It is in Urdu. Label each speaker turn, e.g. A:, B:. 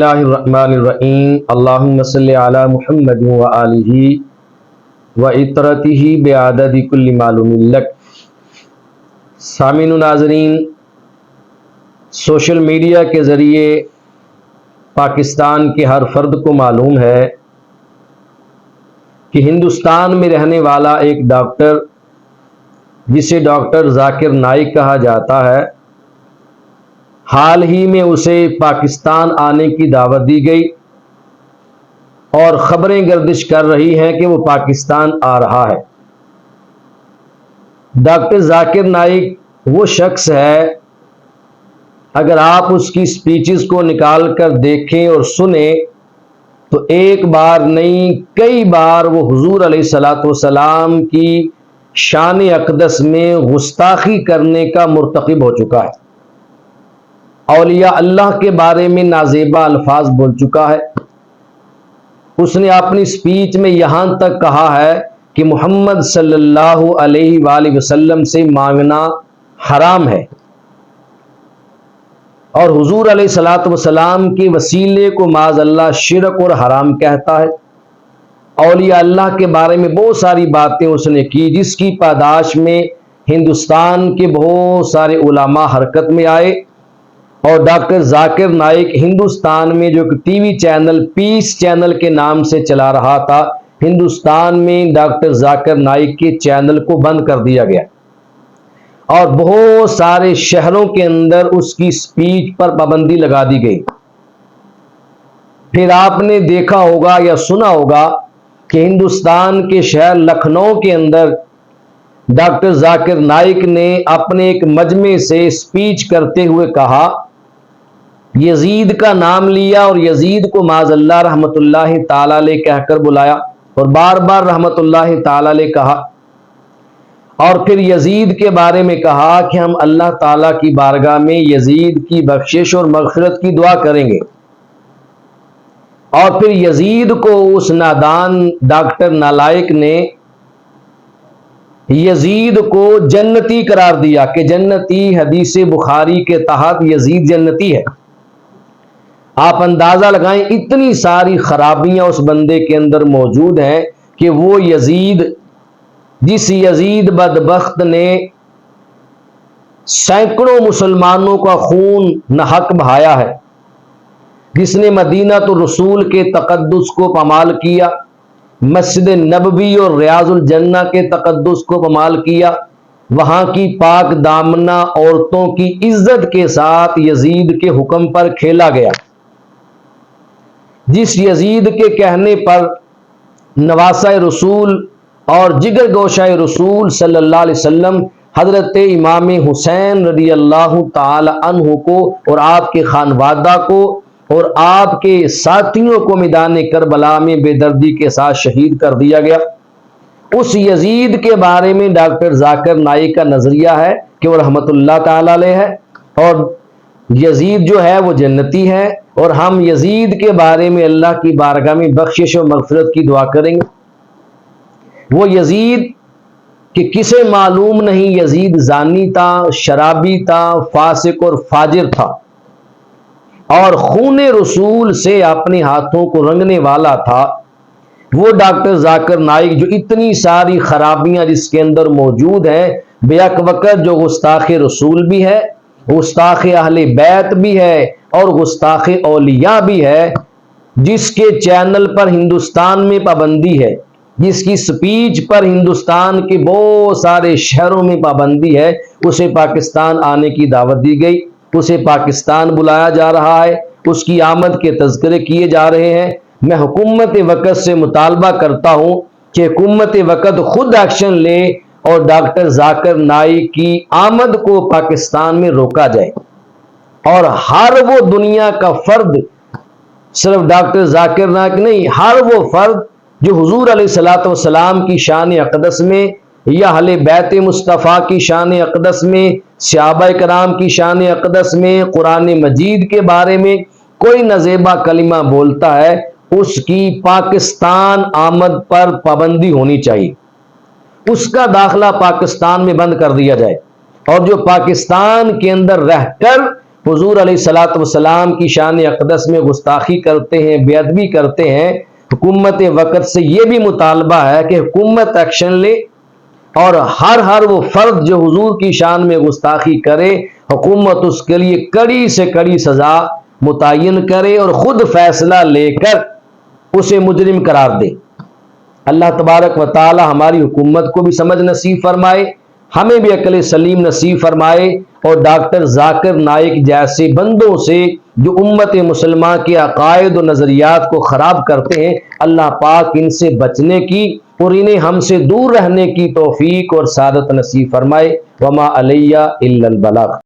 A: اللہ الرحمن الرحیم اللہم صلی علی محمد و آلہ و اطرتہ بعدد کل معلوم لک۔ سامعین و ناظرین، سوشل میڈیا کے ذریعے پاکستان کے ہر فرد کو معلوم ہے کہ ہندوستان میں رہنے والا ایک ڈاکٹر جسے ڈاکٹر ذاکر نائک کہا جاتا ہے، حال ہی میں اسے پاکستان آنے کی دعوت دی گئی اور خبریں گردش کر رہی ہیں کہ وہ پاکستان آ رہا ہے۔ ڈاکٹر ذاکر نائک وہ شخص ہے، اگر آپ اس کی سپیچز کو نکال کر دیکھیں اور سنیں تو ایک بار نہیں کئی بار وہ حضور علیہ السلام کی شان اقدس میں گستاخی کرنے کا مرتکب ہو چکا ہے، اولیاء اللہ کے بارے میں نازیبا الفاظ بول چکا ہے۔ اس نے اپنی سپیچ میں یہاں تک کہا ہے کہ محمد صلی اللہ علیہ وآلہ وسلم سے مانگنا حرام ہے، اور حضور علیہ السلام کے وسیلے کو معاذ اللہ شرک اور حرام کہتا ہے۔ اولیاء اللہ کے بارے میں بہت ساری باتیں اس نے کی، جس کی پاداش میں ہندوستان کے بہت سارے علماء حرکت میں آئے، اور ڈاکٹر ذاکر نائک ہندوستان میں جو ٹی وی چینل پیس چینل کے نام سے چلا رہا تھا، ہندوستان میں ڈاکٹر ذاکر نائک کے چینل کو بند کر دیا گیا، اور بہت سارے شہروں کے اندر اس کی سپیچ پر پابندی لگا دی گئی۔ پھر آپ نے دیکھا ہوگا یا سنا ہوگا کہ ہندوستان کے شہر لکھنؤ کے اندر ڈاکٹر ذاکر نائک نے اپنے ایک مجمع سے سپیچ کرتے ہوئے کہا، یزید کا نام لیا اور یزید کو معاذ اللہ رحمت اللہ تعالی علیہ کہہ کر بلایا، اور بار بار رحمت اللہ تعالی علیہ کہا، اور پھر یزید کے بارے میں کہا کہ ہم اللہ تعالیٰ کی بارگاہ میں یزید کی بخشش اور مغفرت کی دعا کریں گے، اور پھر یزید کو اس نادان ڈاکٹر نالائق نے یزید کو جنتی قرار دیا کہ جنتی، حدیث بخاری کے تحت یزید جنتی ہے۔ آپ اندازہ لگائیں اتنی ساری خرابیاں اس بندے کے اندر موجود ہیں کہ وہ یزید، جس یزید بدبخت نے سینکڑوں مسلمانوں کا خون ناحق بہایا ہے، جس نے مدینہ الرسول کے تقدس کو پامال کیا، مسجد نبوی اور ریاض الجنہ کے تقدس کو پامال کیا، وہاں کی پاک دامنہ عورتوں کی عزت کے ساتھ یزید کے حکم پر کھیلا گیا، جس یزید کے کہنے پر نواسہ رسول اور جگر گوشہ رسول صلی اللہ علیہ وسلم حضرت امام حسین رضی اللہ تعالی عنہ کو اور آپ کے خانوادہ کو اور آپ کے ساتھیوں کو میدان کربلا میں بے دردی کے ساتھ شہید کر دیا گیا۔ اس یزید کے بارے میں ڈاکٹر ذاکر نائک کا نظریہ ہے کہ وہ رحمت اللہ تعالی علیہ ہے، اور یزید جو ہے وہ جنتی ہے، اور ہم یزید کے بارے میں اللہ کی بارگاہ میں بخشش و مغفرت کی دعا کریں گے۔ وہ یزید کہ کسے معلوم نہیں، یزید زانی تھا، شرابی تھا، فاسق اور فاجر تھا، اور خون رسول سے اپنے ہاتھوں کو رنگنے والا تھا۔ وہ ڈاکٹر ذاکر نائک جو اتنی ساری خرابیاں جس کے اندر موجود ہیں، بیک وقت جو گستاخ رسول بھی ہے، گستاخ اہل بیت بھی ہے، اور گستاخ اولیاء بھی ہے، جس کے چینل پر ہندوستان میں پابندی ہے، جس کی سپیچ پر ہندوستان کے بہت سارے شہروں میں پابندی ہے، اسے پاکستان آنے کی دعوت دی گئی، اسے پاکستان بلایا جا رہا ہے، اس کی آمد کے تذکرے کیے جا رہے ہیں۔ میں حکومت وقت سے مطالبہ کرتا ہوں کہ حکومت وقت خود ایکشن لے اور ڈاکٹر ذاکر نائک کی آمد کو پاکستان میں روکا جائے، اور ہر وہ دنیا کا فرد، صرف ڈاکٹر ذاکر نائک نہیں، ہر وہ فرد جو حضور علیہ السلام کی شان اقدس میں یا اہل بیت مصطفیٰ کی شان اقدس میں، صحابہ کرام کی شان اقدس میں، قرآن مجید کے بارے میں کوئی نزیبہ کلمہ بولتا ہے، اس کی پاکستان آمد پر پابندی ہونی چاہیے، اس کا داخلہ پاکستان میں بند کر دیا جائے، اور جو پاکستان کے اندر رہ کر حضور علیہ الصلوۃ والسلام کی شان اقدس میں گستاخی کرتے ہیں، بے ادبی کرتے ہیں، حکومت وقت سے یہ بھی مطالبہ ہے کہ حکومت ایکشن لے اور ہر وہ فرد جو حضور کی شان میں گستاخی کرے حکومت اس کے لیے کڑی سے کڑی سزا متعین کرے اور خود فیصلہ لے کر اسے مجرم قرار دے۔ اللہ تبارک و تعالی ہماری حکومت کو بھی سمجھ نصیب فرمائے، ہمیں بھی عقل سلیم نصیب فرمائے، اور ڈاکٹر ذاکر نائک جیسے بندوں سے جو امت مسلمہ کے عقائد و نظریات کو خراب کرتے ہیں، اللہ پاک ان سے بچنے کی اور انہیں ہم سے دور رہنے کی توفیق اور سعادت نصیب فرمائے۔ وما علیہ الا البلاغ۔